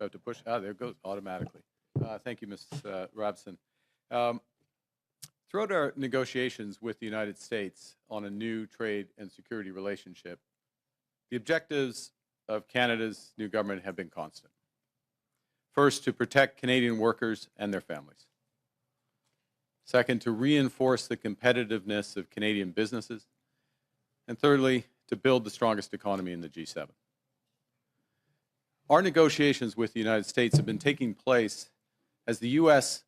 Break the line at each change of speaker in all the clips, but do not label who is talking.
have to push. There it goes automatically. Thank you, Ms. Robson. Throughout our negotiations with the United States on a new trade and security relationship, the objectives of Canada's new government have been constant. First, to protect Canadian workers and their families. Second, to reinforce the competitiveness of Canadian businesses. And thirdly, to build the strongest economy in the G7. Our negotiations with the United States have been taking place as the U.S.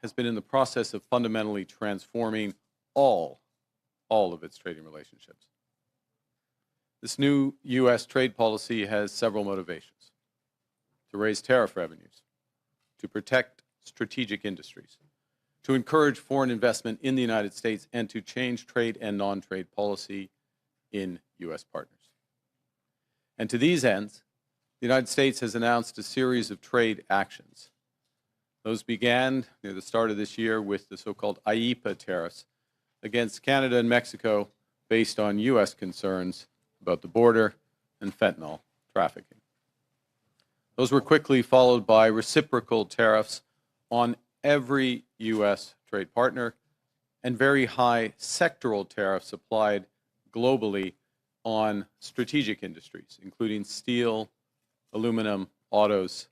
has been in the process of fundamentally transforming all of its trading relationships. This new U.S. trade policy has several motivations: to raise tariff revenues, to protect strategic industries, to encourage foreign investment in the United States, and to change trade and non-trade policy in U.S. partners. And to these ends, the United States has announced a series of trade actions. Those began near the start of this year with the so-called IEEPA tariffs against Canada and Mexico based on U.S. concerns about the border and fentanyl trafficking. Those were quickly followed by reciprocal tariffs on every U.S. trade partner and very high sectoral tariffs applied globally on strategic industries, including steel, aluminum, autos,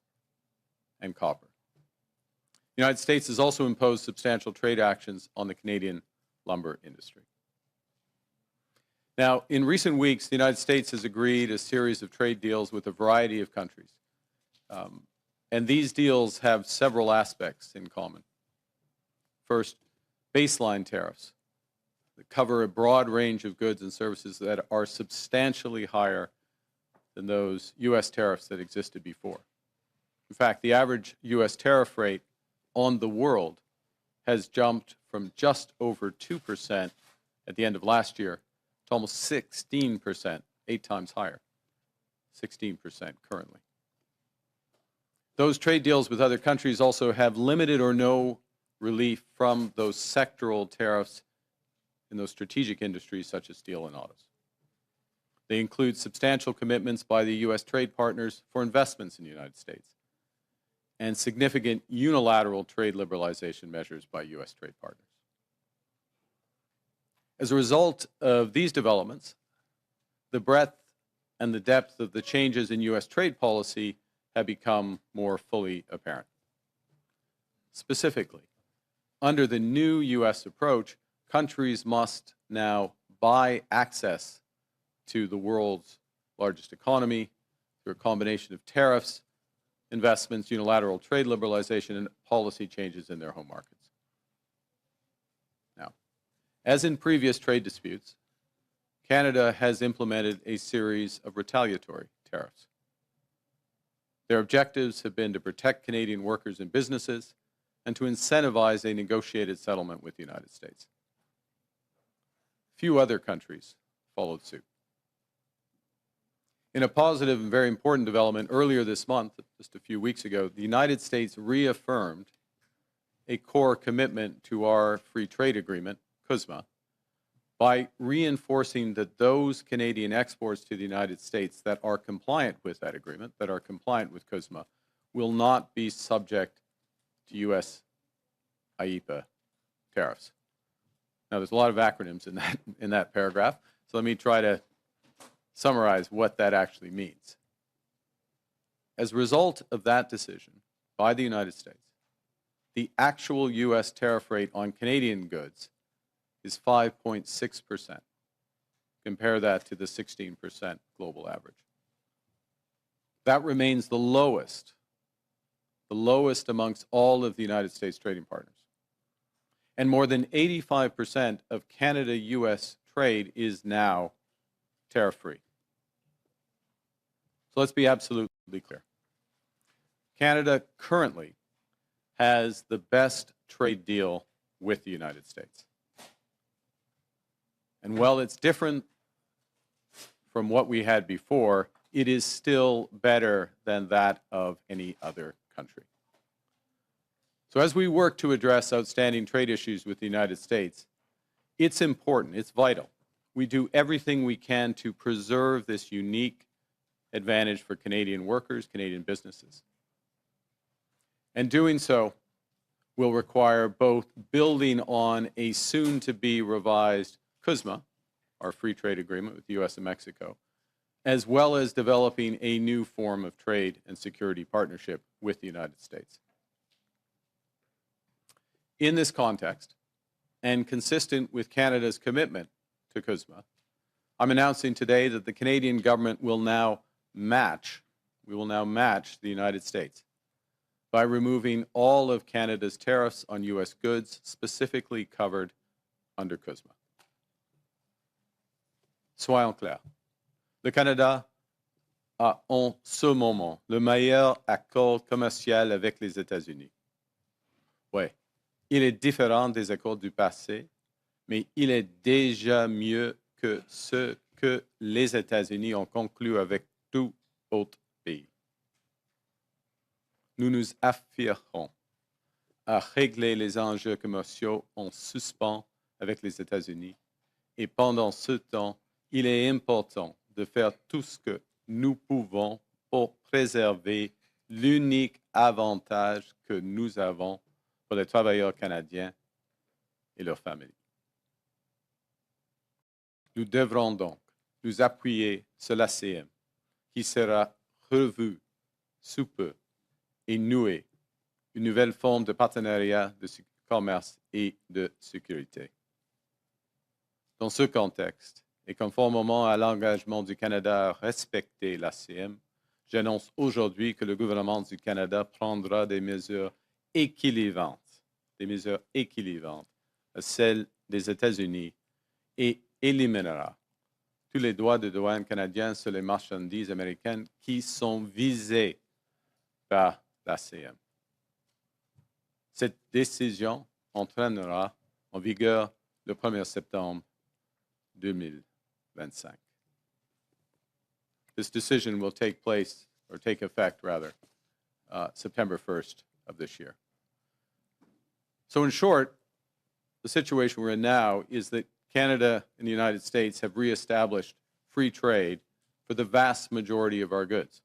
and copper. The United States has also imposed substantial trade actions on the Canadian lumber industry. Now, in recent weeks, the United States has agreed a series of trade deals with a variety of countries. And these deals have several aspects in common. First, baseline tariffs that cover a broad range of goods and services that are substantially higher than those U.S. tariffs that existed before. In fact, the average U.S. tariff rate on the world has jumped from just over 2% at the end of last year to almost 16%, 8 times higher, 16% currently. Those trade deals with other countries also have limited or no relief from those sectoral tariffs in those strategic industries such as steel and autos. They include substantial commitments by the U.S. trade partners for investments in the United States and significant unilateral trade liberalization measures by U.S. trade partners. As a result of these developments, the breadth and the depth of the changes in U.S. trade policy have become more fully apparent. Specifically, under the new U.S. approach, countries must now buy access to the world's largest economy through a combination of tariffs, investments, unilateral trade liberalization, and policy changes in their home markets. Now, as in previous trade disputes, Canada has implemented a series of retaliatory tariffs. Their objectives have been to protect Canadian workers and businesses and to incentivize a negotiated settlement with the United States. Few other countries followed suit. In a positive and very important development earlier this month, just a few weeks ago, the United States reaffirmed a core commitment to our free trade agreement, CUSMA, by reinforcing that those Canadian exports to the United States that are compliant with that agreement, that are compliant with CUSMA, will not be subject to U.S. IEEPA tariffs. Now, there's a lot of acronyms in that paragraph, so let me try to summarize what that actually means. As a result of that decision by the United States, the actual U.S. tariff rate on Canadian goods is 5.6%. Compare that to the 16% global average. That remains the lowest amongst all of the United States trading partners. And more than 85% of Canada-U.S. trade is now tariff-free. So let's be absolutely clear. Canada currently has the best trade deal with the United States. And while it's different from what we had before, it is still better than that of any other country. So as we work to address outstanding trade issues with the United States, it's important, it's vital. We do everything we can to preserve this unique advantage for Canadian workers, Canadian businesses. And doing so will require both building on a soon-to-be revised CUSMA, our free trade agreement with the U.S. and Mexico, as well as developing a new form of trade and security partnership with the United States. In this context, and consistent with Canada's commitment to CUSMA, I'm announcing today that the Canadian government will now match the United States by removing all of Canada's tariffs on U.S. goods specifically covered under CUSMA. Soyons clairs, le Canada a en ce moment le meilleur accord commercial avec les États-Unis. Oui, il est différent des accords du passé, mais il est déjà mieux que ce que les États-Unis ont conclu avec tout autre pays. Nous nous affirmons à régler les enjeux commerciaux en suspens avec les États-Unis et pendant ce temps, il est important de faire tout ce que nous pouvons pour préserver l'unique avantage que nous avons pour les travailleurs canadiens et leurs familles. Nous devrons donc nous appuyer sur l'ACM qui sera revu sous peu et nouer une nouvelle forme de partenariat de commerce et de sécurité. Dans ce contexte, et conformément à l'engagement du Canada à respecter l'ACM, j'annonce aujourd'hui que le gouvernement du Canada prendra des mesures équilibrantes à celles des États-Unis et éliminera tous les droits de douane canadiens sur les marchandises américaines qui sont visées par l'ACM. Cette décision entraînera en vigueur le 1er septembre 2025. This decision will take effect, September 1st of this year. So in short, the situation we're in now is that Canada and the United States have reestablished free trade for the vast majority of our goods.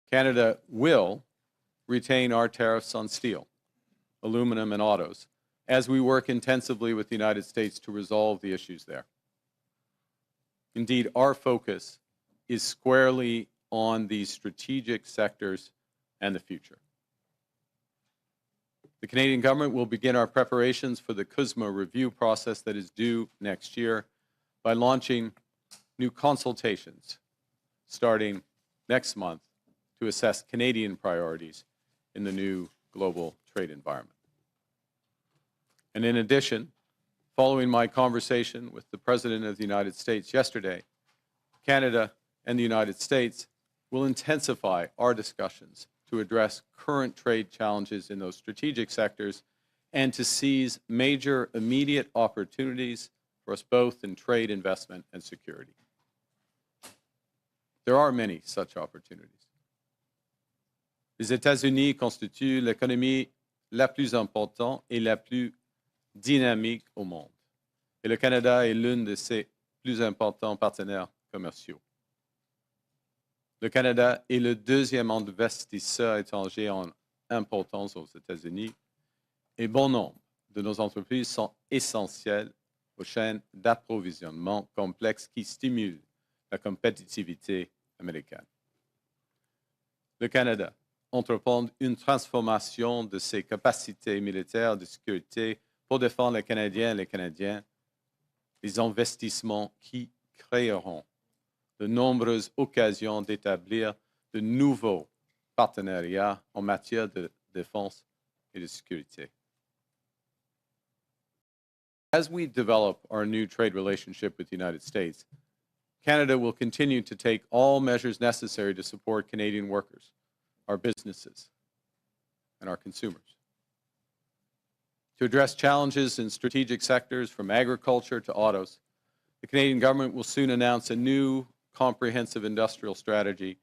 Canada will retain our tariffs on steel, aluminum, and autos as we work intensively with the United States to resolve the issues there. Indeed, our focus is squarely on these strategic sectors and the future. The Canadian government will begin our preparations for the CUSMA review process that is due next year by launching new consultations starting next month to assess Canadian priorities in the new global trade environment. And in addition, following my conversation with the President of the United States yesterday, Canada and the United States will intensify our discussions to address current trade challenges in those strategic sectors and to seize major immediate opportunities for us both in trade, investment, and security. There are many such opportunities. Les États-Unis constituent l'économie la plus importante et la plus dynamique au monde. Et le Canada est l'un de ses plus importants partenaires commerciaux. Le Canada est le deuxième investisseur étranger en importance aux États-Unis et bon nombre de nos entreprises sont essentielles aux chaînes d'approvisionnement complexes qui stimulent la compétitivité américaine. Le Canada entreprend une transformation de ses capacités militaires de sécurité pour défendre les Canadiens et les Canadiens, des investissements qui créeront de nombreuses occasions d'établir de nouveaux partenariats en matière de défense et de sécurité. As we develop our new trade relationship with the United States, Canada will continue to take all measures necessary to support Canadian workers, our businesses, and our consumers. To address challenges in strategic sectors from agriculture to autos, the Canadian government will soon announce a new comprehensive industrial strategy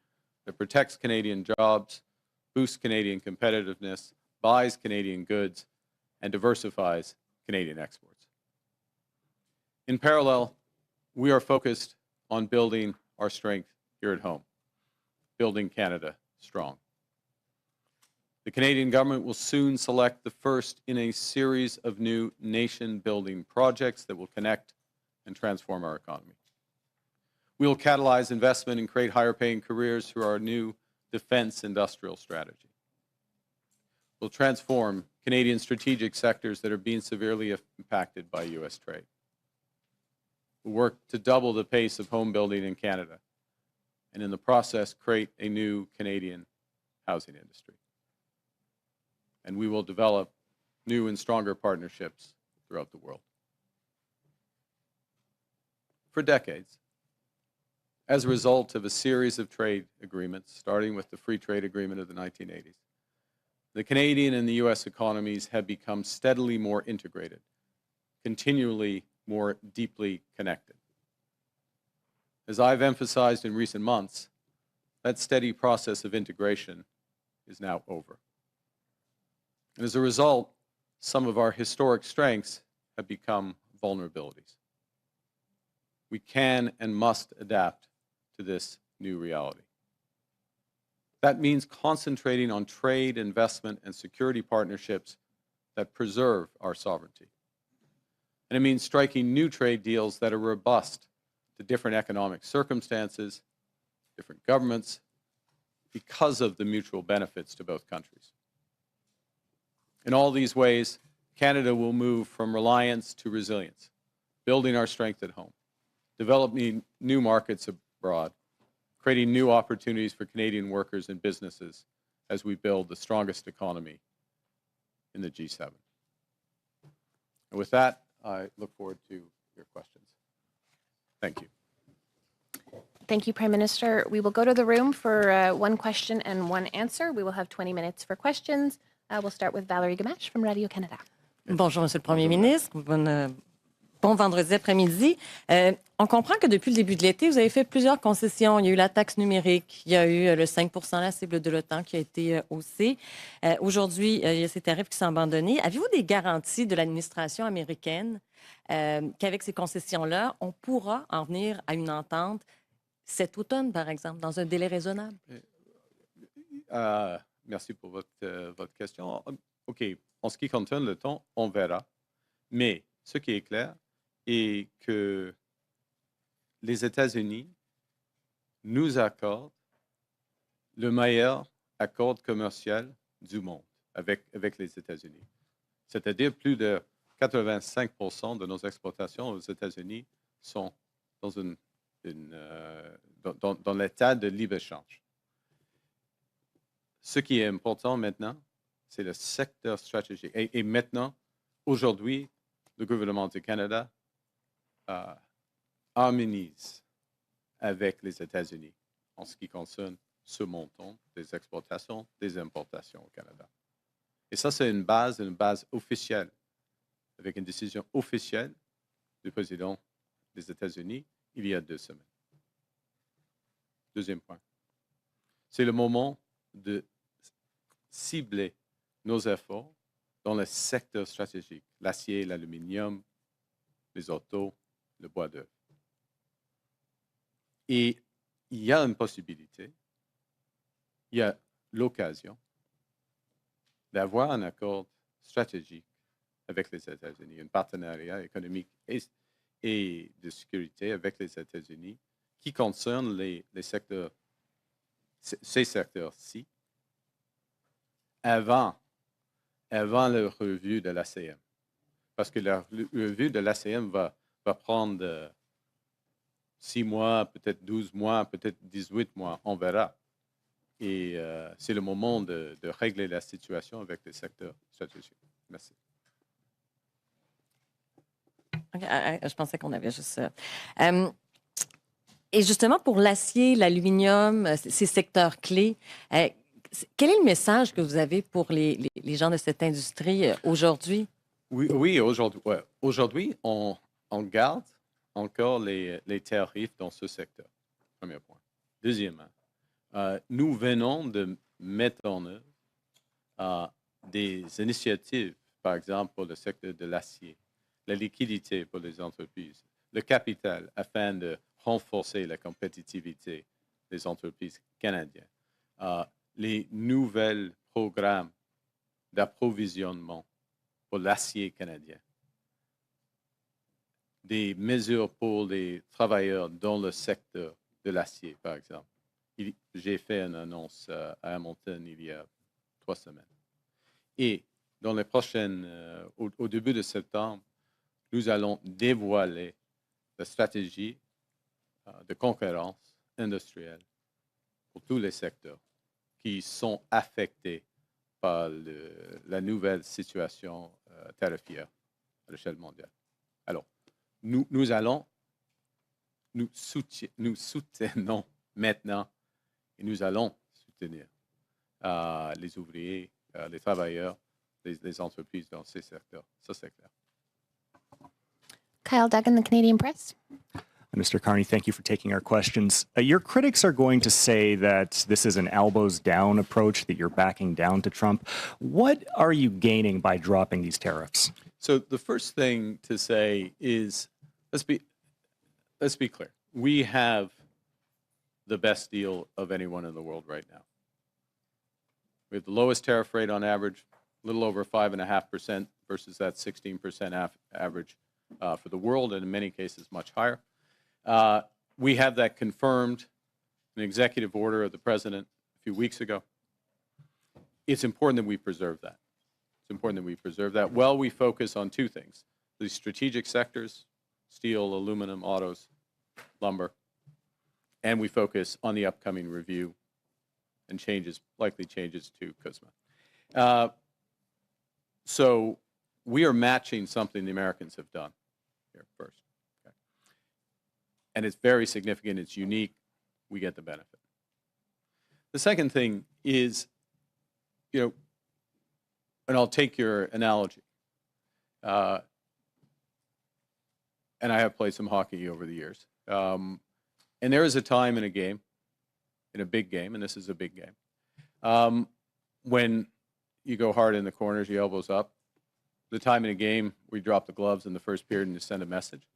that protects Canadian jobs, boosts Canadian competitiveness, buys Canadian goods, and diversifies Canadian exports. In parallel, we are focused on building our strength here at home, building Canada strong. The Canadian government will soon select the first in a series of new nation-building projects that will connect and transform our economy. We will catalyze investment and create higher-paying careers through our new defense industrial strategy. We'll transform Canadian strategic sectors that are being severely impacted by U.S. trade. We'll work to double the pace of home building in Canada, and in the process, create a new Canadian housing industry. And we will develop new and stronger partnerships throughout the world. For decades, as a result of a series of trade agreements, starting with the Free Trade Agreement of the 1980s, the Canadian and the U.S. economies have become steadily more integrated, continually more deeply connected. As I've emphasized in recent months, that steady process of integration is now over. And as a result, some of our historic strengths have become vulnerabilities. We can and must adapt to this new reality. That means concentrating on trade, investment, and security partnerships that preserve our sovereignty. And it means striking new trade deals that are robust to different economic circumstances, different governments, because of the mutual benefits to both countries. In all these ways, Canada will move from reliance to resilience, building our strength at home, developing new markets abroad, creating new opportunities for Canadian workers and businesses as we build the strongest economy in the G7. And with that, I look forward to your questions. Thank you.
Thank you, Prime Minister. We will go to the room for one question and one answer. We will have 20 minutes for questions. We'll start with Valérie Gamache from Radio-Canada.
Bonjour, Monsieur le Premier ministre. Bon vendredi après-midi. On comprend que depuis le début de l'été, vous avez fait plusieurs concessions. Il y a eu la taxe numérique, il y a eu le 5 % la cible de l'OTAN qui a été haussée. Aujourd'hui, il y a ces tarifs qui sont abandonnés. Avez-vous des garanties de l'administration américaine qu'avec ces concessions-là, on pourra en venir à une entente cet automne, par exemple, dans un délai raisonnable?
Merci pour votre question. OK. En ce qui concerne le temps, on verra. Mais ce qui est clair est que les États-Unis nous accordent le meilleur accord commercial du monde avec les États-Unis. C'est-à-dire plus de 85 % de nos exportations aux États-Unis sont dans l'état de libre-échange. Ce qui est important maintenant, c'est le secteur stratégique. Et maintenant, aujourd'hui, le gouvernement du Canada harmonise avec les États-Unis en ce qui concerne ce montant des exportations, des importations au Canada. Et ça, c'est une base officielle, avec une décision officielle du président des États-Unis il y a 2 semaines. Deuxième point, c'est le moment de cibler nos efforts dans le secteur stratégique, l'acier, l'aluminium, les autos, le bois d'œuvre. Et il y a une possibilité, il y a l'occasion d'avoir un accord stratégique avec les États-Unis, un partenariat économique et de sécurité avec les États-Unis qui concerne les secteurs, ces secteurs-ci, avant la revue de l'ACM. Parce que la revue de l'ACM va prendre 6 mois, peut-être 12 mois, peut-être 18 mois, on verra. Et c'est le moment de régler la situation avec les secteurs stratégiques. Merci.
Okay, je pensais qu'on avait juste ça. Et justement, pour l'acier, l'aluminium, ces secteurs clés, quel est le message que vous avez pour les gens de cette industrie aujourd'hui?
Oui, aujourd'hui. Ouais. Aujourd'hui, on garde encore les tarifs dans ce secteur. Premier point. Deuxièmement, nous venons de mettre en œuvre des initiatives, par exemple pour le secteur de l'acier, la liquidité pour les entreprises, le capital afin de renforcer la compétitivité des entreprises canadiennes, les nouvelles programme d'approvisionnement pour l'acier canadien, des mesures pour les travailleurs dans le secteur de l'acier, par exemple. J'ai fait une annonce à Hamilton il y a 3 semaines. Et dans les prochaines, au début de septembre, nous allons dévoiler la stratégie de concurrence industrielle pour tous les secteurs qui sont affectés par la nouvelle situation tarifaire à l'échelle mondiale. Alors, nous soutenons maintenant et nous allons soutenir les ouvriers, les travailleurs, les entreprises dans ces secteurs. Ça, c'est clair.
Kyle Duggan, the Canadian Press.
Mr. Carney, thank you for taking our questions. Your critics are going to say that this is an elbows down approach, that you're backing down to Trump. What are you gaining by dropping these tariffs?
So the first thing to say is, let's be clear. We have the best deal of anyone in the world right now. We have the lowest tariff rate on average, a little over 5.5% versus that 16% average for the world, and in many cases much higher. We have that confirmed in an executive order of the president a few weeks ago. It's important that we preserve that. It's important that we preserve that while we focus on 2 things: the strategic sectors, steel, aluminum, autos, lumber, and we focus on the upcoming review and likely changes to CUSMA. So we are matching something the Americans have done here first. Okay? And it's very significant. It's unique. We get the benefit. The second thing is, and I'll take your analogy. And I have played some hockey over the years. And there is a time in a game, in a big game, and this is a big game, when you go hard in the corners, your elbows up. The time in a game where you drop the gloves in the first period and you send a message.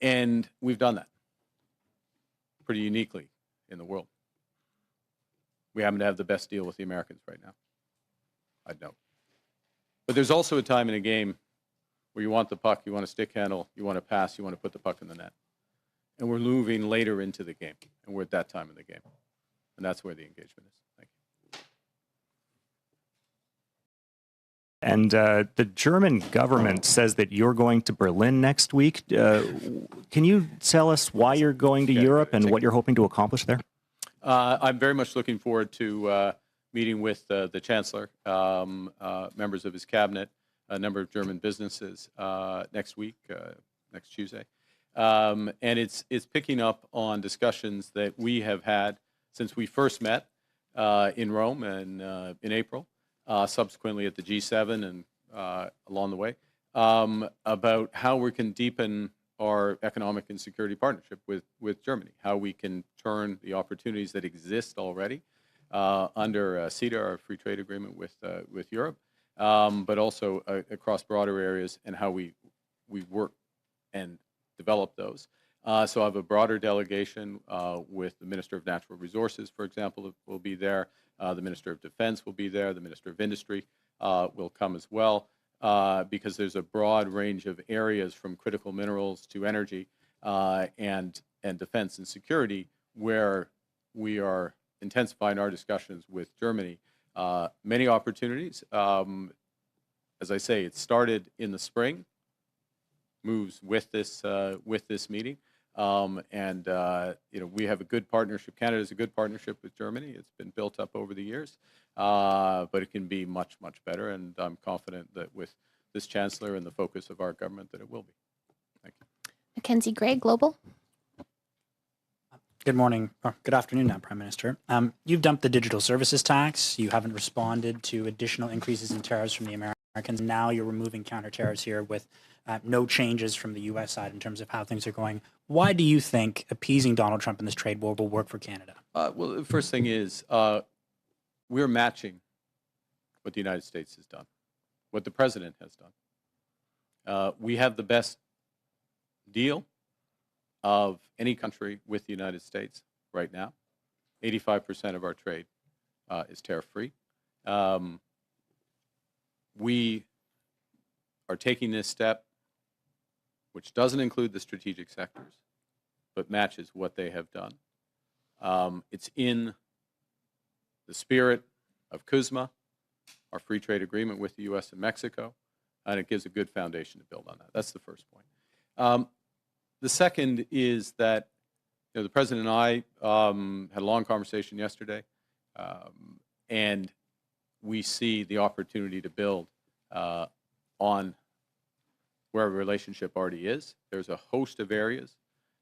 And we've done that pretty uniquely in the world. We happen to have the best deal with the Americans right now, I'd note. But there's also a time in a game where you want the puck, you want a stick handle, you want to pass, you want to put the puck in the net. And we're moving later into the game, and we're at that time in the game. And that's where the engagement is. Thank you.
And the German government says that you're going to Berlin next week. Can you tell us why you're going to Europe and what you're hoping to accomplish there?
I'm very much looking forward to meeting with the Chancellor, members of his cabinet, a number of German businesses next week, next Tuesday. And it's picking up on discussions that we have had since we first met in Rome and in April, subsequently at the G7 and along the way, about how we can deepen our economic and security partnership with Germany, how we can turn the opportunities that exist already under CETA, our free trade agreement with Europe, but also across broader areas, and how we work and develop those. So I have a broader delegation with the Minister of Natural Resources, for example, will be there. The Minister of Defense will be there. The Minister of Industry will come as well, because there's a broad range of areas from critical minerals to energy and defense and security where we are intensifying our discussions with Germany. Many opportunities. As I say, it started in the spring, moves with this meeting, and we have a good partnership. Canada has a good partnership with Germany. It's been built up over the years, but it can be much, much better. And I'm confident that with this Chancellor and the focus of our government, that it will be. Thank you.
Mackenzie Gray, Global.
Good morning, or good afternoon now, Prime Minister. You've dumped the digital services tax. You haven't responded to additional increases in tariffs from the Americans. Now you're removing counter tariffs here with no changes from the U.S. side in terms of how things are going. Why do you think appeasing Donald Trump in this trade war will work for Canada?
Well, the first thing is we're matching what the United States has done, what the President has done. We have the best deal of any country with the United States right now. 85% of our trade is tariff-free. We are taking this step, which doesn't include the strategic sectors, but matches what they have done. It's in the spirit of CUSMA, our free trade agreement with the U.S. and Mexico, and it gives a good foundation to build on that. That's the first point. The second is that the President and I had a long conversation yesterday, and we see the opportunity to build on where our relationship already is. There's a host of areas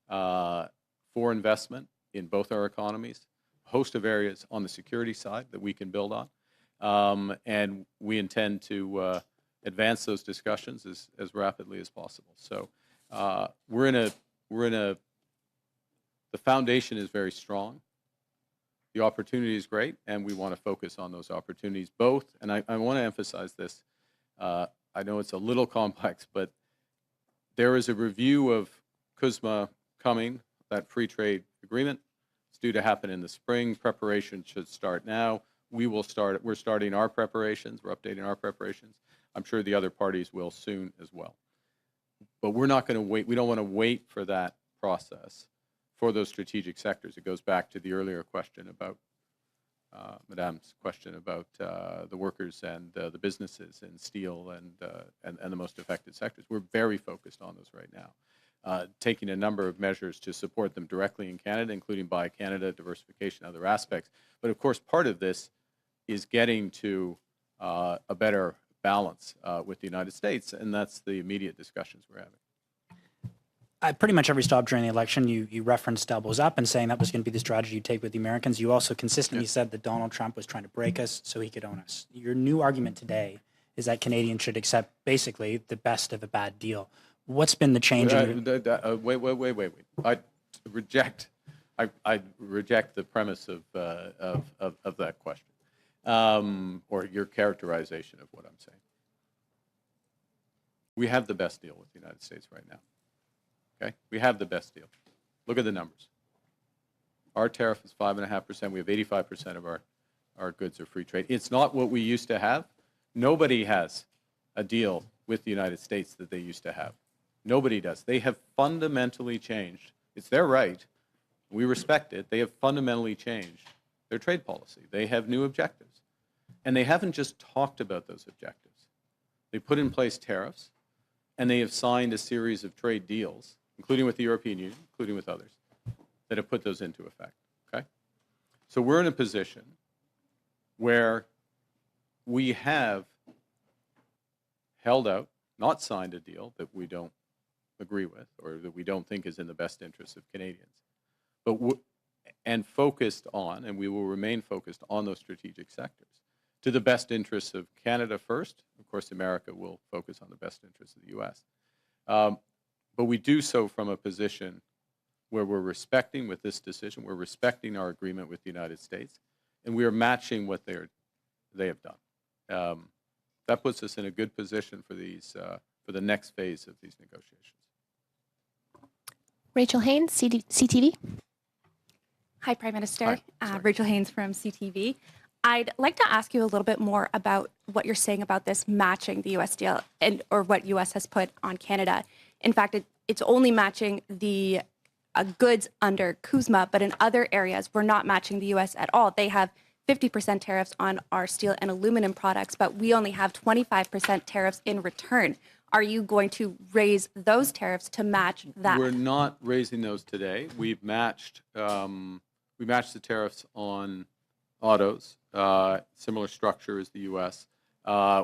for investment in both our economies, a host of areas on the security side that we can build on, and we intend to advance those discussions as rapidly as possible. So the foundation is very strong. The opportunity is great, and we want to focus on those opportunities both. And I want to emphasize this. I know it's a little complex, but there is a review of CUSMA coming, that free trade agreement. It's due to happen in the spring. Preparation should start now. We're starting our preparations. We're updating our preparations. I'm sure the other parties will soon as well. But we're not going to wait. We don't want to wait for that process for those strategic sectors. It goes back to the earlier question about, Madame's question about the workers and the businesses in steel and the most affected sectors. We're very focused on those right now, taking a number of measures to support them directly in Canada, including Buy Canada, diversification, other aspects. But of course, part of this is getting to a better balance with the United States, and that's the immediate discussions we're having.
Pretty much every stop during the election, you referenced elbows up and saying that was going to be the strategy you take with the Americans. You also consistently said that Donald Trump was trying to break us so he could own us. Your new argument today is that Canadians should accept basically the best of a bad deal. What's been the change?
Wait. I reject the premise of that question, or your characterization of what I'm saying. We have the best deal with the United States right now. Okay, we have the best deal. Look at the numbers. Our tariff is 5.5%. We have 85% of our goods are free trade. It's not what we used to have. Nobody has a deal with the United States that they used to have. Nobody does. They have fundamentally changed. It's their right. We respect it. They have fundamentally changed their trade policy. They have new objectives. And they haven't just talked about those objectives. They put in place tariffs, and they have signed a series of trade deals, including with the European Union, including with others, that have put those into effect. Okay? So we're in a position where we have held out, not signed a deal that we don't agree with or that we don't think is in the best interest of Canadians, but and focused on, and we will remain focused on those strategic sectors to the best interests of Canada first. Of course, America will focus on the best interests of the U.S. But we do so from a position where we're respecting, with this decision, we're respecting our agreement with the United States, and we are matching what they have done. That puts us in a good position for the next phase of these negotiations.
Rachel Haynes, CTV.
Hi, Prime Minister.
Hi.
Rachel Haynes from CTV. I'd like to ask you a little bit more about what you're saying about this matching the U.S. deal or what U.S. has put on Canada. In fact, it's only matching the goods under CUSMA, but in other areas, we're not matching the U.S. at all. They have 50% tariffs on our steel and aluminum products, but we only have 25% tariffs in return. Are you going to raise those tariffs to match that?
We're not raising those today. We've matched the tariffs on autos, similar structure as the U.S.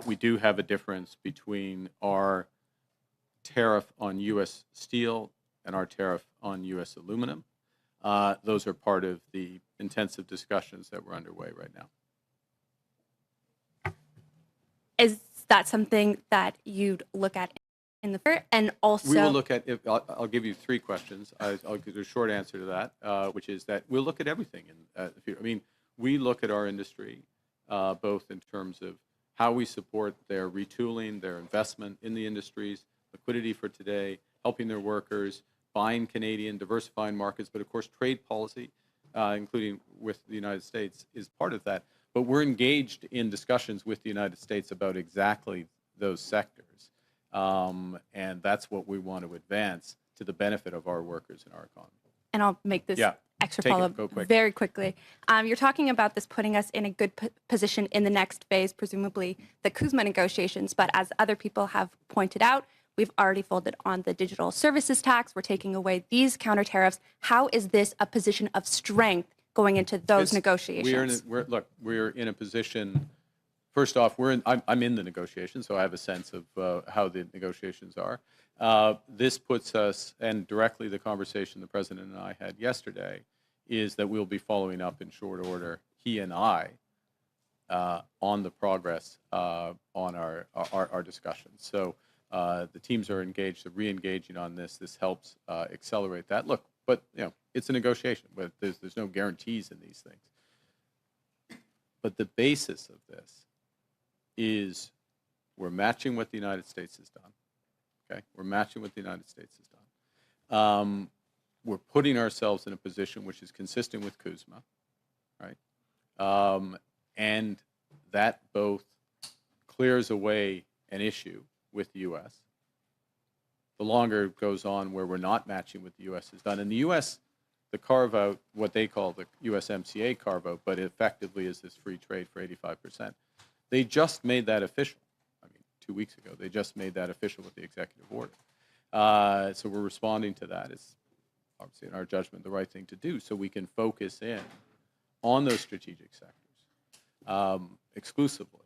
We do have a difference between our tariff on U.S. steel and our tariff on U.S. aluminum. Those are part of the intensive discussions that we're underway right now.
Is that something that you'd look at in the future? And also,
we will look at. I'll give you three questions. I'll give you a short answer to that, which is that we'll look at everything. We look at our industry both in terms of how we support their retooling, their investment in the industries, liquidity for today, helping their workers, buying Canadian, diversifying markets, but of course trade policy. including with the United States, is part of that. But we're engaged in discussions with the United States about exactly those sectors. And that's what we want to advance to the benefit of our workers and our economy.
And I'll make this
Yeah,
extra
take it.
follow-up
Go quick.
very quickly. You're talking about this putting us in a good position in the next phase, presumably the CUSMA negotiations. But as other people have pointed out, we've already folded on the digital services tax. We're taking away these counter tariffs. How is this a position of strength going into those negotiations?
We're in a position. First off, I'm in the negotiations, so I have a sense of how the negotiations are. This puts us, and directly the conversation the President and I had yesterday, is that we'll be following up in short order, he and I, on the progress on our discussions. So the teams are engaged, they're re-engaging on this. This helps accelerate that. Look, but it's a negotiation. But there's no guarantees in these things. But the basis of this is we're matching what the United States has done. Okay, we're matching what the United States has done. We're putting ourselves in a position which is consistent with CUSMA, right? And that both clears away an issue with the U.S. The longer it goes on where we're not matching what the U.S. has done. And the U.S., the carve-out, what they call the USMCA carve-out, but it effectively is this free trade for 85%. They just made that official. 2 weeks ago, they just made that official with the executive order. So we're responding to that. It's obviously, in our judgment, the right thing to do so we can focus in on those strategic sectors exclusively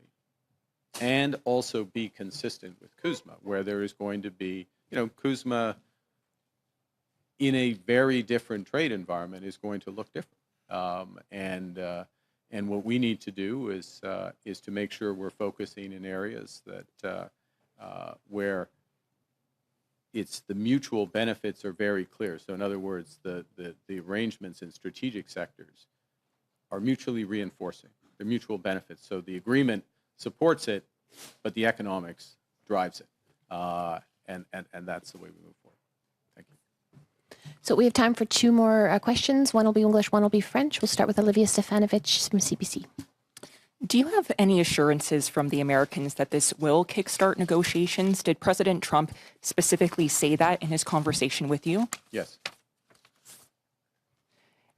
and also be consistent with CUSMA, where there is going to be, CUSMA in a very different trade environment is going to look different. And what we need to do is to make sure we're focusing in areas that where the mutual benefits are very clear. So in other words, the arrangements in strategic sectors are mutually reinforcing. They're mutual benefits. So the agreement supports it, but the economics drives it. And that's the way we move forward. Thank you.
So we have time for two more questions. One will be English, one will be French. We'll start with Olivia Stefanovich from CBC.
Do you have any assurances from the Americans that this will kickstart negotiations? Did President Trump specifically say that in his conversation with you?
Yes.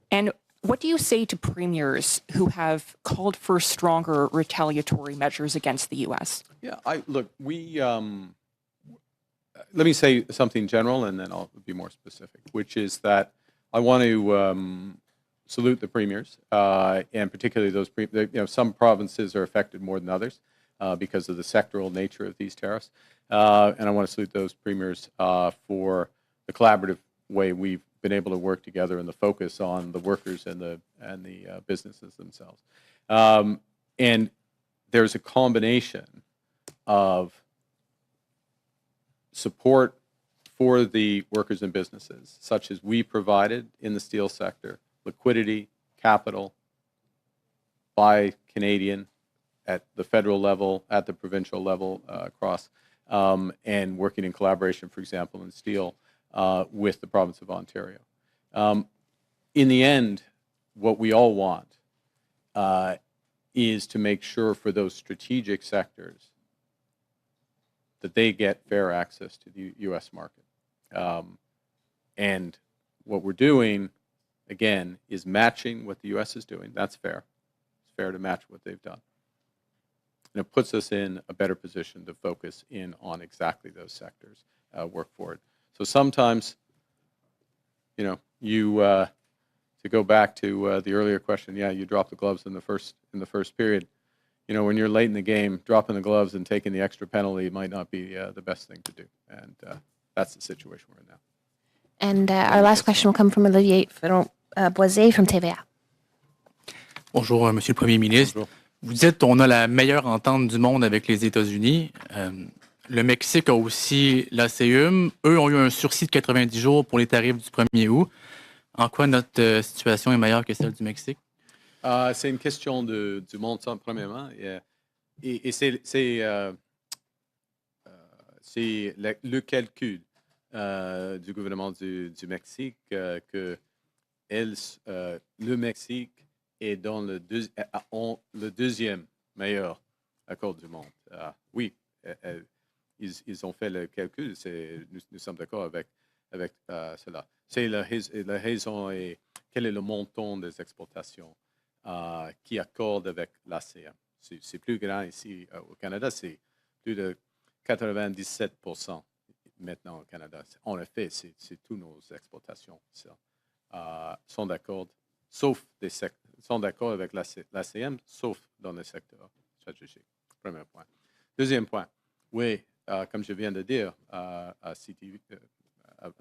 And what do you say to premiers who have called for stronger retaliatory measures against the U.S.?
Yeah, let me say something general, and then I'll be more specific, which is that I want to salute the premiers, and particularly those, some provinces are affected more than others because of the sectoral nature of these tariffs. And I want to salute those premiers for the collaborative way we've been able to work together and the focus on the workers and the businesses themselves. And there's a combination of support for the workers and businesses, such as we provided in the steel sector, liquidity, capital, by Canadian, at the federal level, at the provincial level, across, and working in collaboration, for example, in steel, with the province of Ontario. In the end, what we all want is to make sure for those strategic sectors that they get fair access to the U.S. market. And what we're doing, again, is matching what the U.S. is doing. That's fair. It's fair to match what they've done. And it puts us in a better position to focus in on exactly those sectors, work forward. So sometimes, to go back to the earlier question, yeah, you drop the gloves in the first period. When you're late in the game, dropping the gloves and taking the extra penalty might not be the best thing to do. And that's the situation we're in now.
And our last question will come from Olivier Boisé from TVA.
Bonjour, Monsieur le Premier ministre.
Bonjour.
Vous dites on a la meilleure entente du monde avec les États-Unis. Le Mexique a aussi l'ACUM. Eux ont eu un sursis de 90 jours pour les tarifs du 1er août. En quoi notre situation est meilleure que celle du Mexique?
C'est une question du montant, premièrement. Et c'est le calcul du gouvernement du Mexique que le Mexique est dans le deuxième meilleur accord du monde. Oui, ils ont fait le calcul, nous sommes d'accord avec cela. C'est la raison et quel est le montant des exportations qui accorde avec l'ASEAN. C'est plus grand ici au Canada, c'est plus de 97% maintenant au Canada. En effet, c'est toutes nos exportations sont d'accord, sont d'accord avec l'ASEAN, sauf dans le secteur stratégique. Premier point. Deuxième point, oui, comme je viens de dire à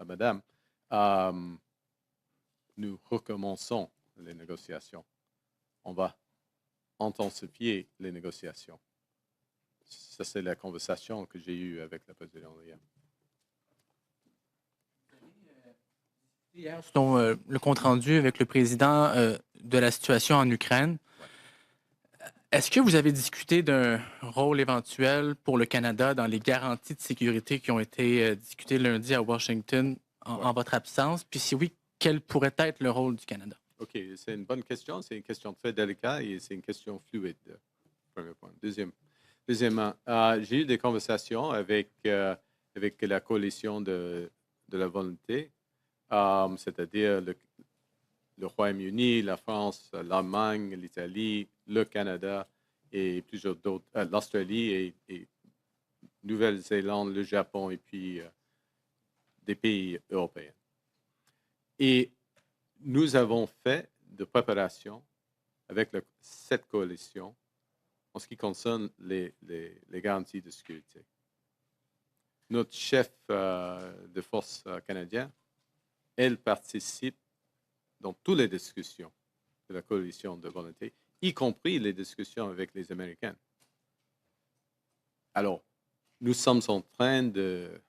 Madame, nous recommençons les négociations. On va intensifier les négociations. Ça, c'est la conversation que j'ai eue avec le président hier.
Hier, selon le compte-rendu avec le président de la situation en Ukraine, est-ce que vous avez discuté d'un rôle éventuel pour le Canada dans les garanties de sécurité qui ont été discutées lundi à Washington en votre absence? Puis si oui, quel pourrait être le rôle du Canada?
OK, c'est une bonne question. C'est une question très délicate et c'est une question fluide. Premier point. Deuxièmement, j'ai eu des conversations avec la coalition de la volonté, c'est-à-dire le Royaume-Uni, la France, l'Allemagne, l'Italie, le Canada et plusieurs d'autres, l'Australie et Nouvelle-Zélande, le Japon et puis des pays européens. Et nous avons fait de préparation avec cette coalition en ce qui concerne les garanties de sécurité. Notre chef de force canadien, elle participe dans toutes les discussions de la coalition de volonté, y compris les discussions avec les Américains. Alors, nous sommes en train de,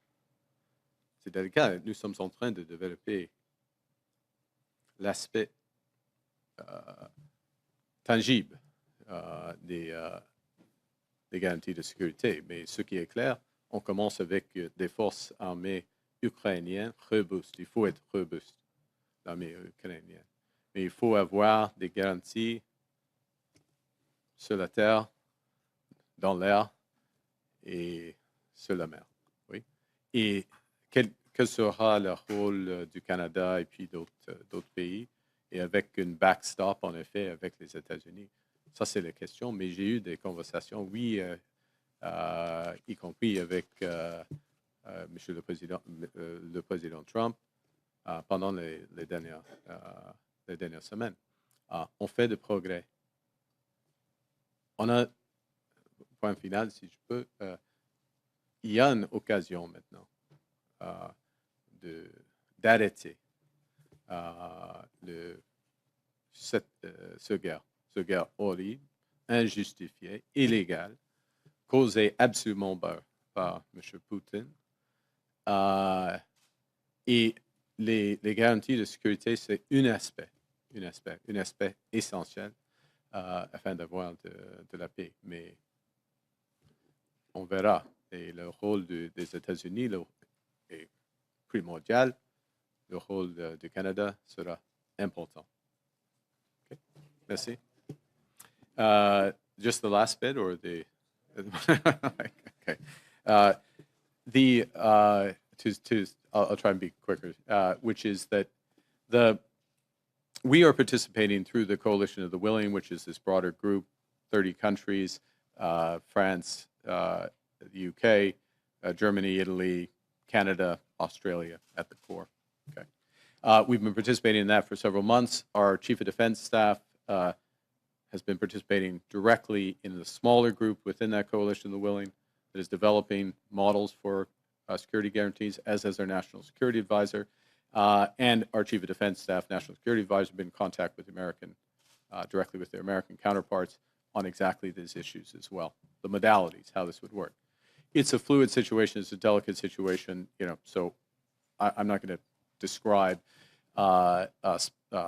c'est délicat, nous sommes en train de développer l'aspect tangible des garanties de sécurité. Mais ce qui est clair, on commence avec des forces armées ukrainiennes robustes. Il faut être robuste, l'armée ukrainienne. Mais il faut avoir des garanties sur la terre, dans l'air et sur la mer. Oui. Et quel sera le rôle du Canada et puis d'autres pays, et avec une backstop, en effet, avec les États-Unis. Ça, c'est la question, mais j'ai eu des conversations, oui, y compris avec Monsieur le Président Trump pendant les dernières semaines. On fait de progrès. On a, point final, si je peux, il y a une occasion maintenant d'arrêter ce guerre horrible, injustifiée, illégale, causée absolument par M. Poutine. Et les garanties de sécurité, c'est un aspect essentiel afin d'avoir de la paix. Mais on verra. Et le rôle des États-Unis est primordial. Le rôle du Canada sera important. Okay. Merci. Just the last bit or the... okay. I'll try and be quicker, which is that we are participating through the Coalition of the Willing, which is this broader group, 30 countries, France, the UK, Germany, Italy, Canada, Australia at the core. Okay. We've been participating in that for several months. Our Chief of Defense Staff has been participating directly in the smaller group within that Coalition of the Willing that is developing models for security guarantees, as has our National Security Advisor. And our Chief of Defense Staff, National Security Advisor, have been in contact with directly with their American counterparts on exactly these issues as well, the modalities, how this would work. It's a fluid situation. It's a delicate situation, so I'm not going to describe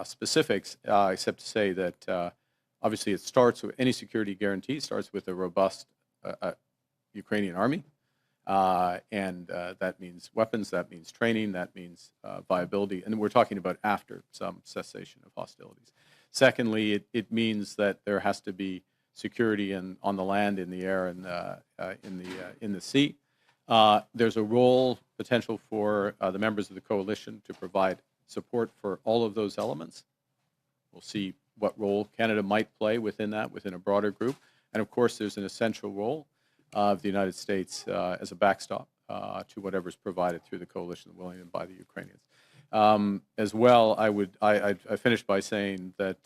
specifics, except to say that obviously it starts with any security guarantee starts with a robust Ukrainian army, And that means weapons, that means training, that means viability. And we're talking about after some cessation of hostilities. Secondly, it means that there has to be security on the land, in the air, and in the sea. There's a role potential for the members of the coalition to provide support for all of those elements. We'll see what role Canada might play within that, within a broader group. And of course, there's an essential role of the United States as a backstop to whatever's provided through the coalition willing by the Ukrainians. As well, I finished by saying that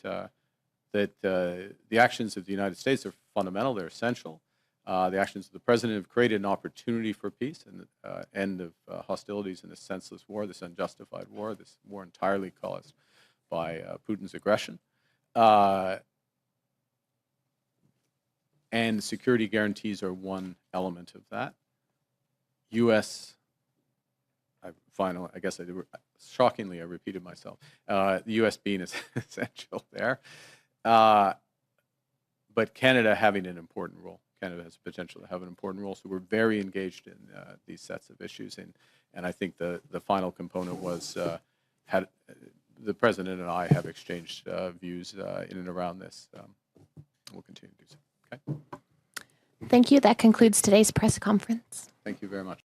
the actions of the United States are fundamental, they're essential. The actions of the President have created an opportunity for peace and the end of hostilities in this senseless war, this unjustified war, this war entirely caused by Putin's aggression. And security guarantees are one element of that. I guess shockingly, I repeated myself. The U.S. being essential there. But Canada having an important role. Canada has the potential to have an important role. So we're very engaged in these sets of issues. And I think the final component was the President and I have exchanged views in and around this. We'll continue to do so. Okay.
Thank you. That concludes today's press conference.
Thank you very much.